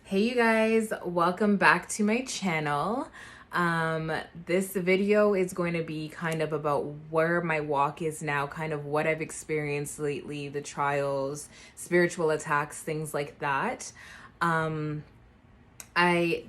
Hey you guys, welcome back to my channel. This video is going to be kind of about where my walk is now, kind of what I've experienced lately, the trials, spiritual attacks, things like that. I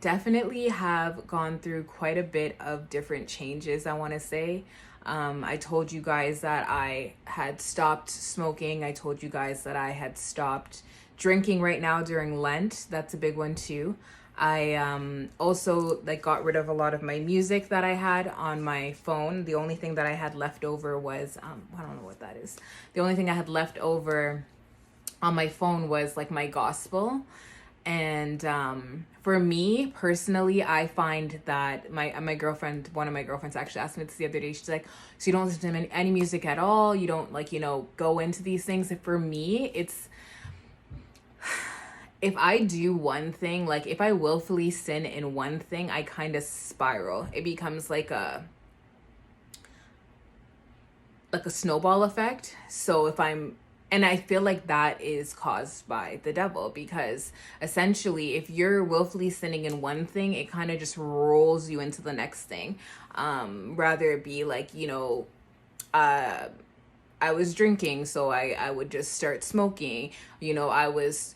definitely have gone through quite a bit of different changes, I want to say. I told you guys that I had stopped smoking. I told you guys that I had stopped drinking right now during Lent. That's a big one too. I also got rid of a lot of my music that I had on my phone. The only thing that I had left over was I don't know what that is. The only thing I had left over on my phone was like my gospel. And for me personally, I find that my girlfriend, one of my girlfriends actually asked me this the other day. She's like, so you don't listen to any music at all? You don't go into these things? And for me, it's, if I do one thing, like if I willfully sin in one thing, I kind of spiral. It becomes like a snowball effect. So and I feel like that is caused by the devil, because essentially if you're willfully sinning in one thing, it kind of just rolls you into the next thing. Rather it be like, I was drinking, so I would just start smoking. I was,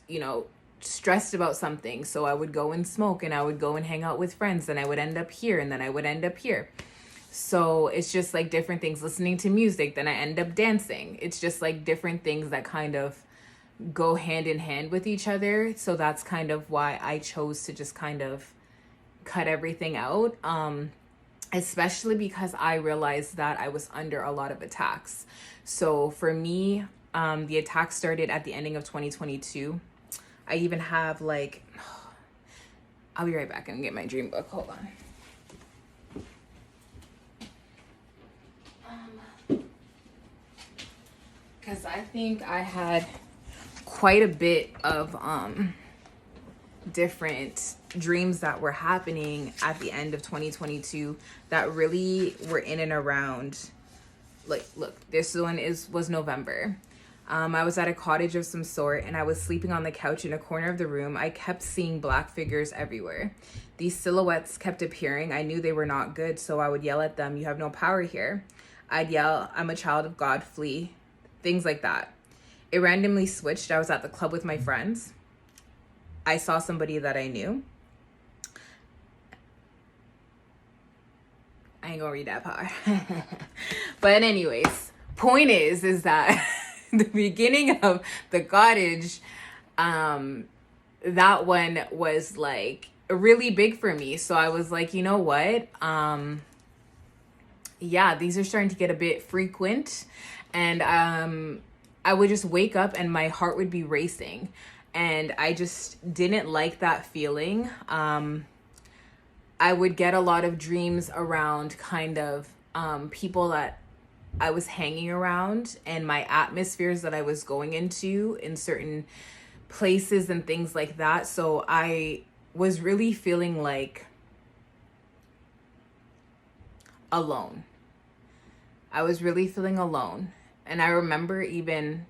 stressed about something, so I would go and smoke, and I would go and hang out with friends, and I would end up here, and then I would end up here. So it's just like different things, listening to music, then I end up dancing. It's just like different things that kind of go hand in hand with each other. So that's kind of why I chose to just kind of cut everything out. Especially because I realized that I was under a lot of attacks. So for me, the attack started at the ending of 2022. I even have I'll be right back and get my dream book. Hold on. Because I think I had quite a bit of different dreams that were happening at the end of 2022 that really were in and around, look, this one was November. I was at a cottage of some sort, and I was sleeping on the couch in a corner of the room. I kept seeing black figures everywhere. These silhouettes kept appearing. I knew they were not good, so I would yell at them, "You have no power here." I'd yell, "I'm a child of God, flee." Things like that. It randomly switched. I was at the club with my friends. I saw somebody that I knew. I ain't gonna read that part. But anyways, point is that the beginning of the cottage, that one was like really big for me. So I was like, you know what? Yeah, these are starting to get a bit frequent. And I would just wake up and my heart would be racing. And I just didn't like that feeling. I would get a lot of dreams around kind of people that I was hanging around, and my atmospheres that I was going into in certain places and things like that. So I was really feeling like alone. I was really feeling alone. And I remember even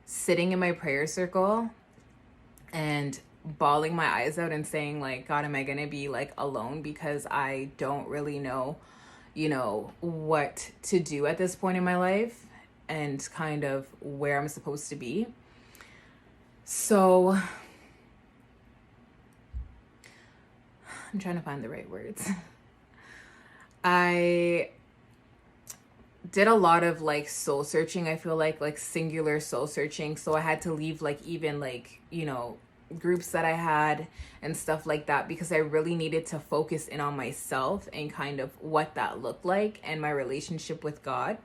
sitting in my prayer circle and bawling my eyes out and saying, like, God, am I going to be like alone? Because I don't really know, what to do at this point in my life and kind of where I'm supposed to be. So I'm trying to find the right words. I did a lot of soul searching. I feel like singular soul searching. So I had to leave even groups that I had and stuff like that, because I really needed to focus in on myself and kind of what that looked like and my relationship with God.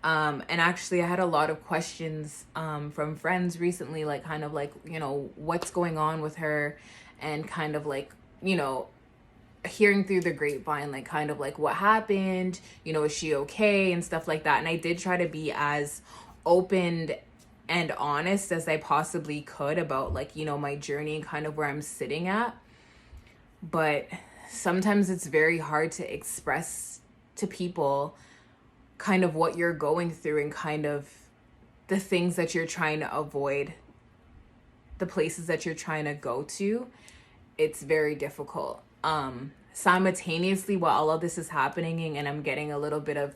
And actually I had a lot of questions from friends recently, what's going on with her, and kind of hearing through the grapevine, what happened, is she okay, and stuff like that. And I did try to be as open and honest as I possibly could about my journey and kind of where I'm sitting at. But sometimes it's very hard to express to people kind of what you're going through and kind of the things that you're trying to avoid the places that you're trying to go to, it's very difficult. Simultaneously, while all of this is happening and I'm getting a little bit of,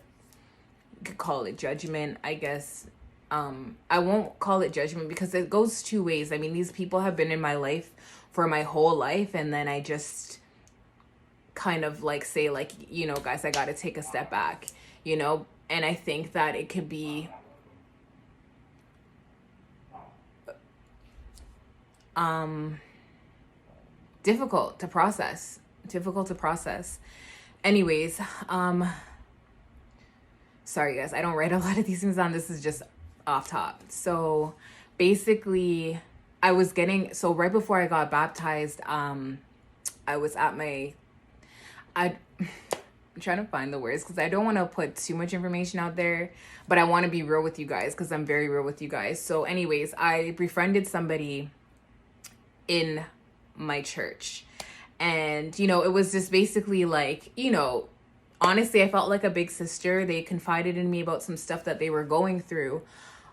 you could call it judgment, I guess. I won't call it judgment because it goes two ways. I mean, these people have been in my life for my whole life, and then I just kind of like say like, you know, guys, I got to take a step back, you know. And I think that it could be difficult to process. Anyways, sorry guys, I don't write a lot of these things down. This is just off top. So basically so right before I got baptized, I was at I'm trying to find the words because I don't want to put too much information out there, but I want to be real with you guys because I'm very real with you guys. So anyways, I befriended somebody in my church, and you know, it was just basically like, you know, honestly, I felt like a big sister. They confided in me about some stuff that they were going through,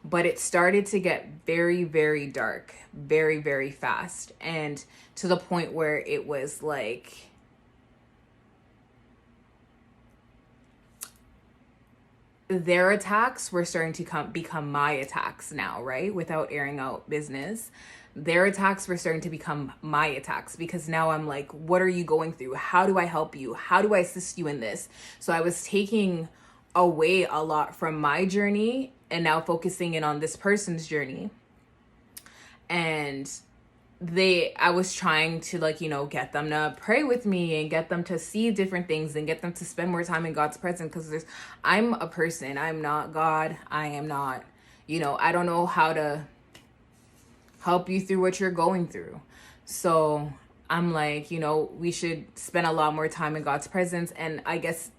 but it started to get very, very dark, very, very fast, and to the point where it was like, their attacks were starting to become my attacks now, right? Without airing out business. Their attacks were starting to become my attacks because now I'm like, what are you going through? How do I help you? How do I assist you in this? So I was taking away a lot from my journey and now focusing in on this person's journey. And I was trying to, like, you know, get them to pray with me and get them to see different things and get them to spend more time in God's presence, because I'm a person. I'm not God. I am not, you know, I don't know how to help you through what you're going through. So I'm like, you know, we should spend a lot more time in God's presence. And I guess,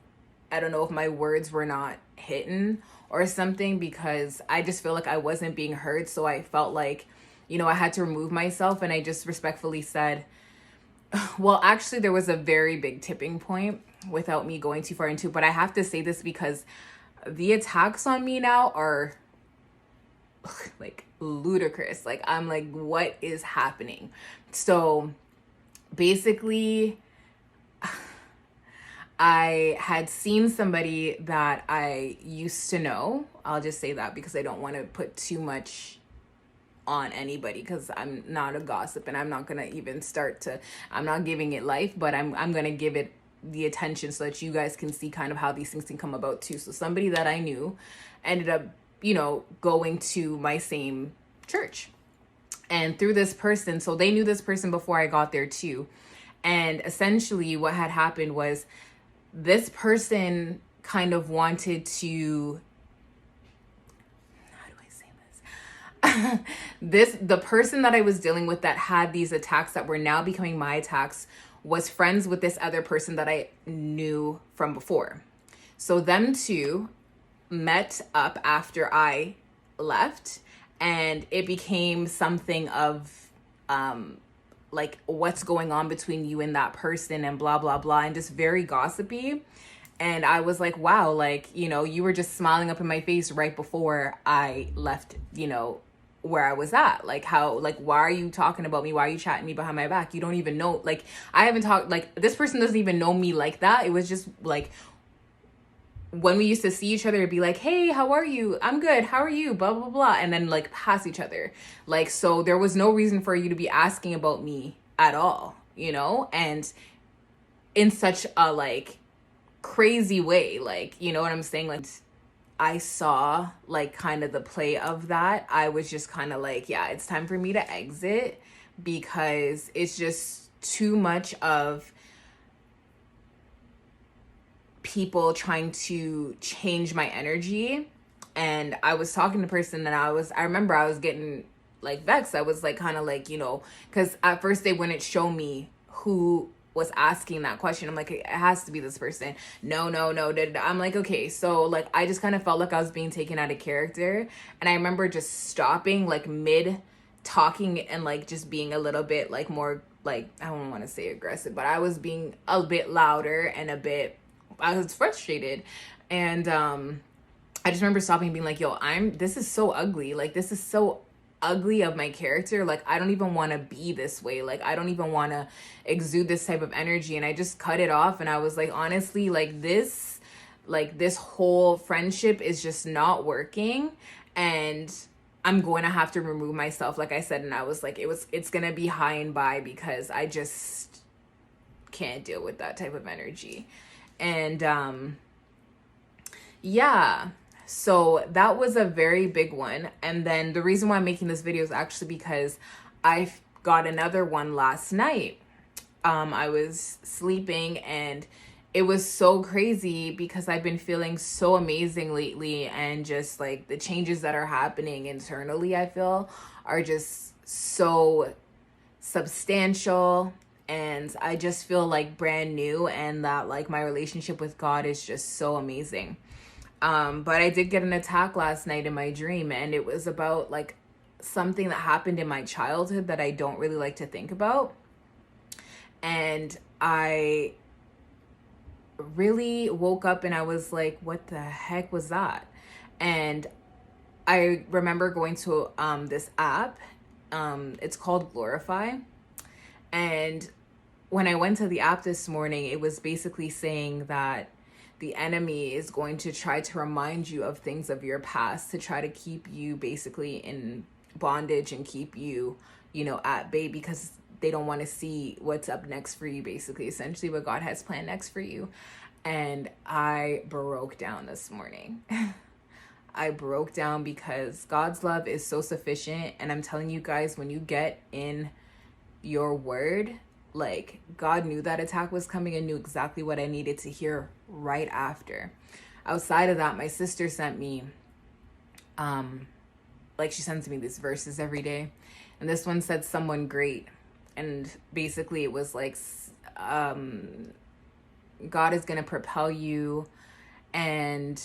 I don't know if my words were not hitting or something, because I just feel like I wasn't being heard. So I felt like, you know, I had to remove myself, and I just respectfully said, well, actually there was a very big tipping point without me going too far into, but I have to say this because the attacks on me now are like ludicrous. Like, I'm like, what is happening? So basically, I had seen somebody that I used to know. I'll just say that because I don't want to put too much on anybody, because I'm not a gossip, and I'm not gonna even I'm not giving it life, but I'm gonna give it the attention so that you guys can see kind of how these things can come about too. So somebody that I knew ended up, you know, going to my same church, and through this person, so they knew this person before I got there too. And essentially what had happened was, this person kind of wanted to, the person that I was dealing with that had these attacks that were now becoming my attacks was friends with this other person that I knew from before. So them two met up after I left, and it became something of like, what's going on between you and that person, and blah blah blah, and just very gossipy. And I was like, wow, like, you know, you were just smiling up in my face right before I left, you know, where I was at. Like, how, like, why are you talking about me? Why are you chatting me behind my back? You don't even know, like, I haven't talked, like, this person doesn't even know me like that. It was just like, when we used to see each other, it'd be like, hey, how are you? I'm good. How are you? Blah, blah, blah. And then like pass each other. Like, so there was no reason for you to be asking about me at all, you know? And in such a like crazy way, like, you know what I'm saying? Like, I saw like kind of the play of that. I was just kind of like, yeah, it's time for me to exit, because it's just too much of people trying to change my energy. And I was talking to the person, and I remember I was getting like vexed. I was like, kind of like, you know, because at first they wouldn't show me who was asking that question. I'm like, it has to be this person. No. I'm like, okay. So like, I just kind of felt like I was being taken out of character. And I remember just stopping like mid talking and like just being a little bit like more like, I don't want to say aggressive, but I was being a bit louder and I was frustrated. And I just remember stopping and being like, yo, this is so ugly. Like, this is so ugly of my character. Like, I don't even want to be this way. Like, I don't even want to exude this type of energy. And I just cut it off. And I was like, honestly, like this whole friendship is just not working. And I'm going to have to remove myself, like I said. And I was like, it's going to be high and by, because I just can't deal with that type of energy. And yeah, so that was a very big one. And then the reason why I'm making this video is actually because I got another one last night. I was sleeping, and it was so crazy because I've been feeling so amazing lately, and just like the changes that are happening internally, I feel, are just so substantial, and I just feel like brand new, and that like my relationship with God is just so amazing. But I did get an attack last night in my dream, and it was about like something that happened in my childhood that I don't really like to think about. And I really woke up and I was like, what the heck was that? And I remember going to this app. It's called Glorify. And when I went to the app this morning, it was basically saying that the enemy is going to try to remind you of things of your past, to try to keep you basically in bondage and keep you, you know, at bay, because they don't want to see what's up next for you, basically, essentially what God has planned next for you. And I broke down this morning. I broke down because God's love is so sufficient. And I'm telling you guys, when you get in your word, like, God knew that attack was coming and knew exactly what I needed to hear right after. Outside of that, my sister sent me, like, she sends me these verses every day. And this one said, someone great. And basically it was like, God is going to propel you, and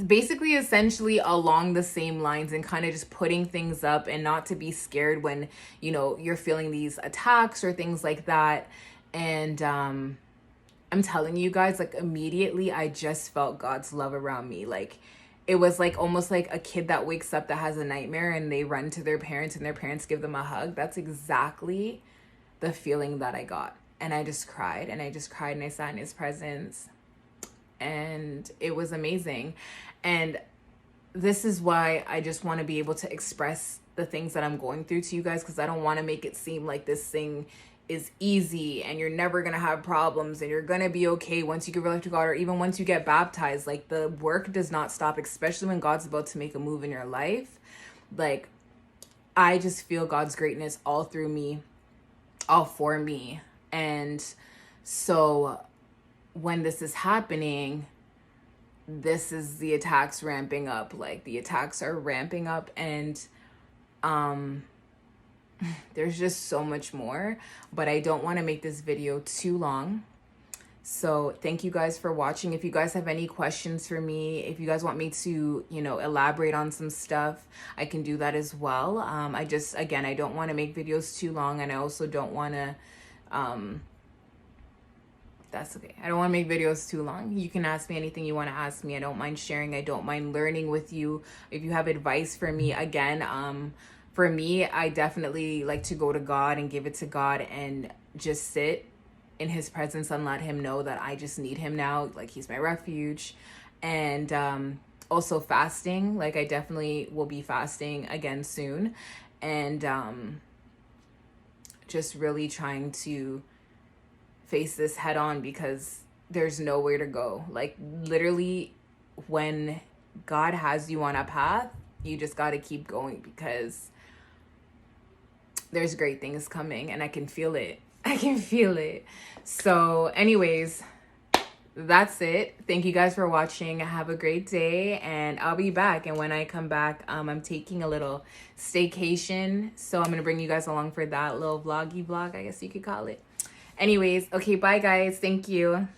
basically essentially along the same lines, and kind of just putting things up, and not to be scared when, you know, you're feeling these attacks or things like that. And I'm telling you guys, like, immediately I just felt God's love around me. Like, it was like almost like a kid that wakes up that has a nightmare and they run to their parents and their parents give them a hug. That's exactly the feeling that I got. And I just cried, and I just cried, and I sat in his presence, and it was amazing. And this is why I just want to be able to express the things that I'm going through to you guys, because I don't want to make it seem like this thing is easy and you're never going to have problems and you're going to be okay once you give your life to God, or even once you get baptized. Like, the work does not stop, especially when God's about to make a move in your life. Like, I just feel God's greatness all through me, all for me. And so when this is happening, this is the attacks ramping up. Like, the attacks are ramping up, and there's just so much more, but I don't want to make this video too long. So thank you guys for watching. If you guys have any questions for me, if you guys want me to, you know, elaborate on some stuff, I can do that as well. I just, again, I don't want to make videos too long, and I also don't want to, that's okay. I don't want to make videos too long. You can ask me anything you want to ask me. I don't mind sharing. I don't mind learning with you. If you have advice for me, again, for me, I definitely like to go to God and give it to God and just sit in his presence and let him know that I just need him now. Like, he's my refuge. And also fasting. Like, I definitely will be fasting again soon. And just really trying to face this head on, because there's nowhere to go. Like, literally, when God has you on a path, you just got to keep going, because there's great things coming, and I can feel it. I can feel it. So anyways, that's it. Thank you guys for watching. Have a great day, and I'll be back. And when I come back, I'm taking a little staycation, so I'm gonna bring you guys along for that little vloggy vlog, I guess you could call it. Anyways, okay, bye guys. Thank you.